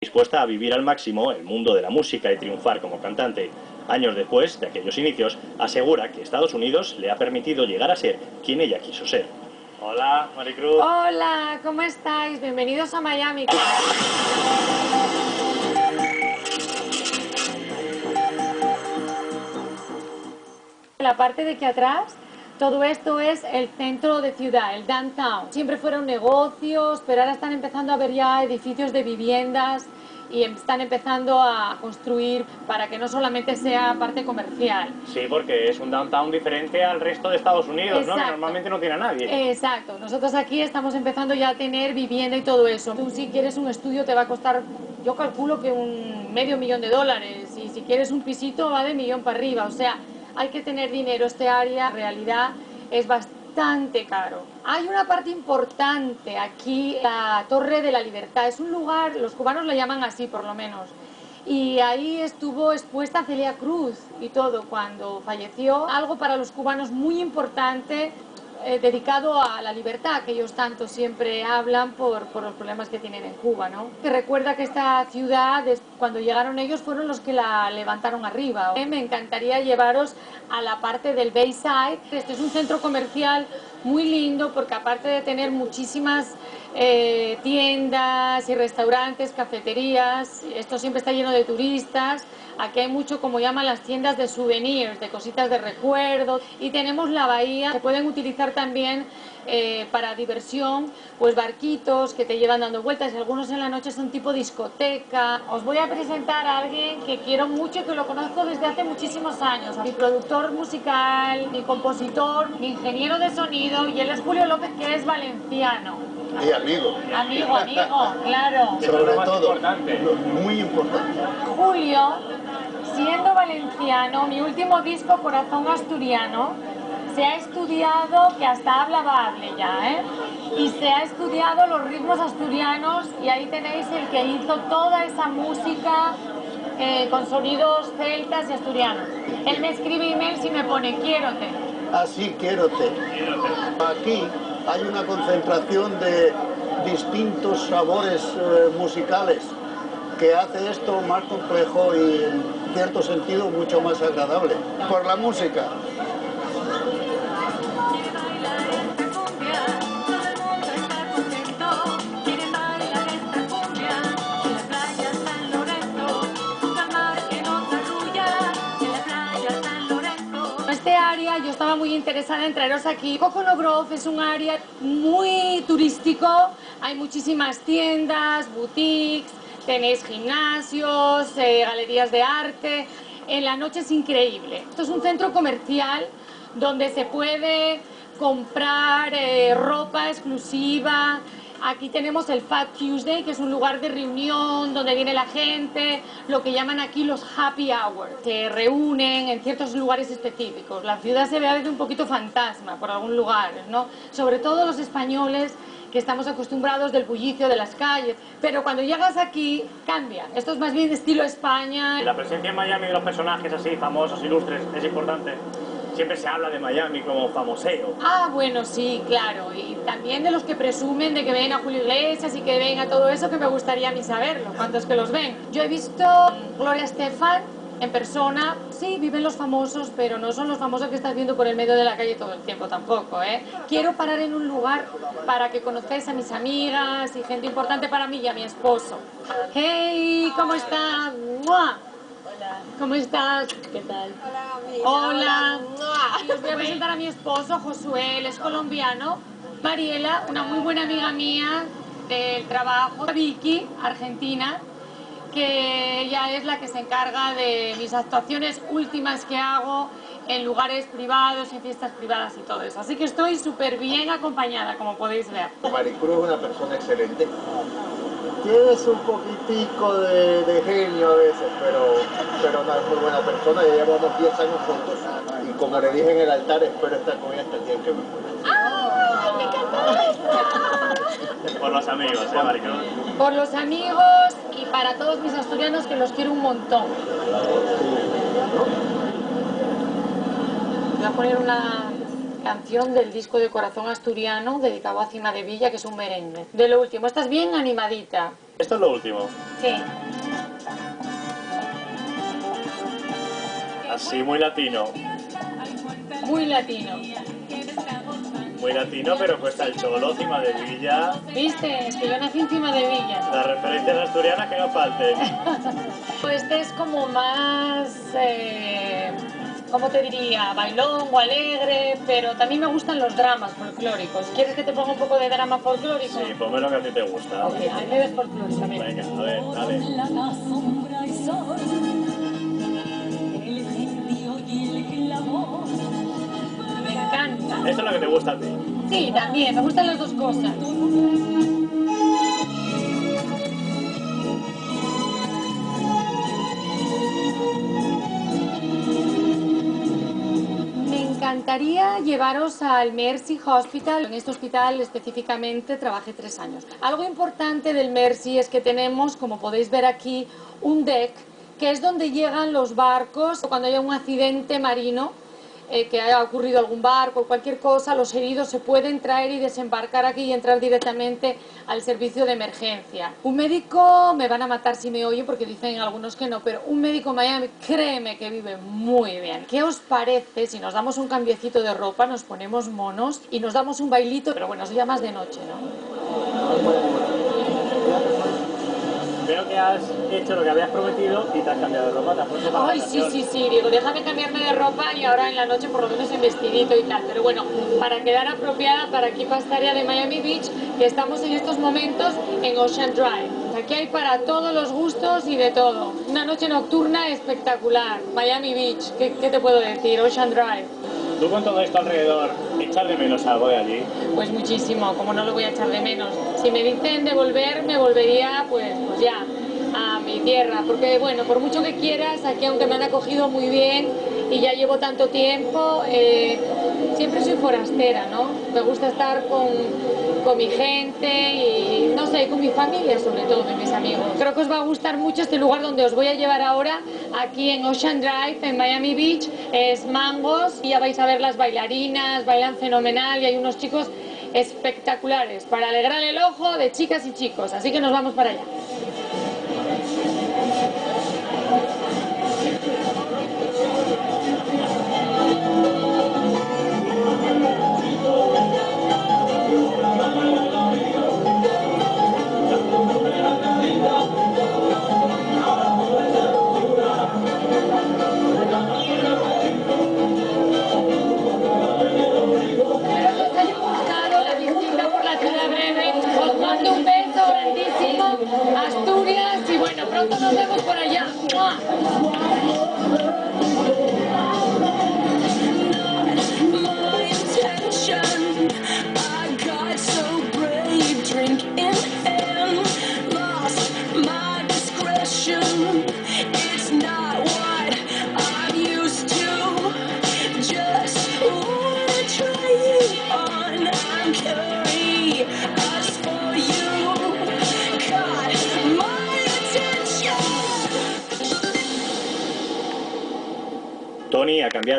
Dispuesta a vivir al máximo el mundo de la música y triunfar como cantante. Años después de aquellos inicios, asegura que Estados Unidos le ha permitido llegar a ser quien ella quiso ser. Hola, Maricruz. Hola, ¿cómo estáis? Bienvenidos a Miami. La parte de aquí atrás, todo esto es el centro de ciudad, el downtown. Siempre fueron negocios, pero ahora están empezando a ver ya edificios de viviendas y están empezando a construir para que no solamente sea parte comercial. Sí, porque es un downtown diferente al resto de Estados Unidos, ¿no? Que normalmente no tiene a nadie. Exacto. Nosotros aquí estamos empezando ya a tener vivienda y todo eso. Tú si quieres un estudio te va a costar, yo calculo que un $500,000 y si quieres un pisito va de 1.000.000 para arriba. O sea, hay que tener dinero. Este área en realidad es bastante caro. Hay una parte importante aquí, la Torre de la Libertad. Es un lugar, los cubanos la llaman así por lo menos. Y ahí estuvo expuesta Celia Cruz y todo cuando falleció. Algo para los cubanos muy importante, dedicado a la libertad, que ellos tanto siempre hablan por los problemas que tienen en Cuba, ¿no? Que recuerda que esta ciudad, cuando llegaron ellos, fueron los que la levantaron arriba. Me encantaría llevaros a la parte del Bayside. Este es un centro comercial muy lindo porque aparte de tener muchísimas tiendas y restaurantes, cafeterías, esto siempre está lleno de turistas. Aquí hay mucho, como llaman, las tiendas de souvenirs, de cositas de recuerdo. Y tenemos la bahía, que pueden utilizar también para diversión, pues barquitos que te llevan dando vueltas, y algunos en la noche son tipo discoteca. Os voy a presentar a alguien que quiero mucho y que lo conozco desde hace muchísimos años. Mi productor musical, mi compositor, mi ingeniero de sonido, y él es Julio López, que es valenciano. Y amigo. Amigo, claro. Sobre todo, muy importante. Julio, siendo valenciano, mi último disco, Corazón Asturiano, se ha estudiado, que hasta hable ya, ¿eh? Y se ha estudiado los ritmos asturianos y ahí tenéis el que hizo toda esa música con sonidos celtas y asturianos. Él me escribe emails y me pone, quiérote. Así, quiérote. Aquí hay una concentración de distintos sabores musicales que hace esto más complejo y en cierto sentido mucho más agradable. Por la música. Este área, yo estaba muy interesada en traeros aquí. Coconut Grove es un área muy turístico, hay muchísimas tiendas, boutiques, tenéis gimnasios, galerías de arte. En la noche es increíble. Esto es un centro comercial donde se puede comprar ropa exclusiva. Aquí tenemos el Fat Tuesday, que es un lugar de reunión donde viene la gente, lo que llaman aquí los happy hours. Se reúnen en ciertos lugares específicos. La ciudad se ve a veces un poquito fantasma por algún lugar, ¿no? Sobre todo los españoles, que estamos acostumbrados del bullicio de las calles, pero cuando llegas aquí cambia. Esto es más bien de estilo España. La presencia en Miami de los personajes así famosos, ilustres, es importante. Siempre se habla de Miami como famoseo. Ah, bueno, sí, claro. Y también de los que presumen de que ven a Julio Iglesias y que ven a todo eso, que me gustaría a mí saberlo, cuántos que los ven. Yo he visto Gloria Estefan en persona. Sí, viven los famosos, pero no son los famosos que estás viendo por el medio de la calle todo el tiempo tampoco, ¿eh? Quiero parar en un lugar para que conozcáis a mis amigas y gente importante para mí y a mi esposo. Hey, ¿cómo estás? ¡Mua! ¿Cómo estás? ¿Qué tal? Hola. Y os voy a presentar a mi esposo, Josué, él es colombiano. Mariela, una muy buena amiga mía del trabajo. Vicky, argentina, que ella es la que se encarga de mis actuaciones últimas que hago en lugares privados, en fiestas privadas y todo eso. Así que estoy súper bien acompañada, como podéis ver. Maricruz es una persona excelente. Tienes un poquitico de genio a veces, pero no es muy buena persona. Ya llevamos 10 años juntos y como le dije en el altar, espero estar con ella hasta el día en que me muera. ¡Ay, me encanta! Por los amigos, Maricruz. Por los amigos y para todos mis asturianos, que los quiero un montón. Voy a poner una canción del disco de Corazón Asturiano dedicado a Cima de Villa, que es un merengue. De lo último, esta es bien animadita. Esto es lo último. Sí. Así, muy latino. Muy latino. Muy latino, pero cuesta el cholo, Cima de Villa. ¿Viste? Es que yo nací encima de Villas. Las referencias asturianas que no falten. Este es como más, ¿cómo te diría? Bailón o alegre, pero también me gustan los dramas folclóricos. ¿Quieres que te ponga un poco de drama folclórico? Sí, ponme lo que a ti te gusta. Ok, a mí me ves folclórico también. Venga, a ver, dale. Me encanta. Esto es lo que te gusta a ti. Sí, también, me gustan las dos cosas. Me encantaría llevaros al Mercy Hospital. En este hospital específicamente trabajé 3 años. Algo importante del Mercy es que tenemos, como podéis ver aquí, un deck, que es donde llegan los barcos cuando haya un accidente marino, que haya ocurrido algún barco o cualquier cosa, los heridos se pueden traer y desembarcar aquí y entrar directamente al servicio de emergencia. Un médico, me van a matar si me oye porque dicen algunos que no, pero un médico en Miami, créeme que vive muy bien. ¿Qué os parece si nos damos un cambiecito de ropa, nos ponemos monos y nos damos un bailito? Pero bueno, eso ya más de noche, ¿no? Veo que has hecho lo que habías prometido y te has cambiado de ropa, te has puesto para Ay, la sí, canción. sí, digo, déjame cambiarme de ropa y ahora en la noche por lo menos en vestidito y tal. Pero bueno, para quedar apropiada para aquí, para esta área de Miami Beach, que estamos en estos momentos en Ocean Drive. Aquí hay para todos los gustos y de todo. Una noche nocturna espectacular. Miami Beach, ¿qué te puedo decir? Ocean Drive. ¿Tú con todo esto alrededor echas de menos algo de allí? Pues muchísimo, como no lo voy a echar de menos. Si me dicen de volver, me volvería pues ya a mi tierra, porque bueno, por mucho que quieras, aquí aunque me han acogido muy bien y ya llevo tanto tiempo, siempre soy forastera, ¿no? Me gusta estar con mi gente y no sé, con mi familia sobre todo y mis amigos. Creo que os va a gustar mucho este lugar donde os voy a llevar ahora, aquí en Ocean Drive, en Miami Beach, es Mangos, y ya vais a ver las bailarinas, bailan fenomenal y hay unos chicos espectaculares para alegrar el ojo de chicas y chicos, así que nos vamos para allá. Os mando un beso grandísimo, Asturias, y bueno, pronto nos vemos por allá. ¡Mua! Tony ha cambiado.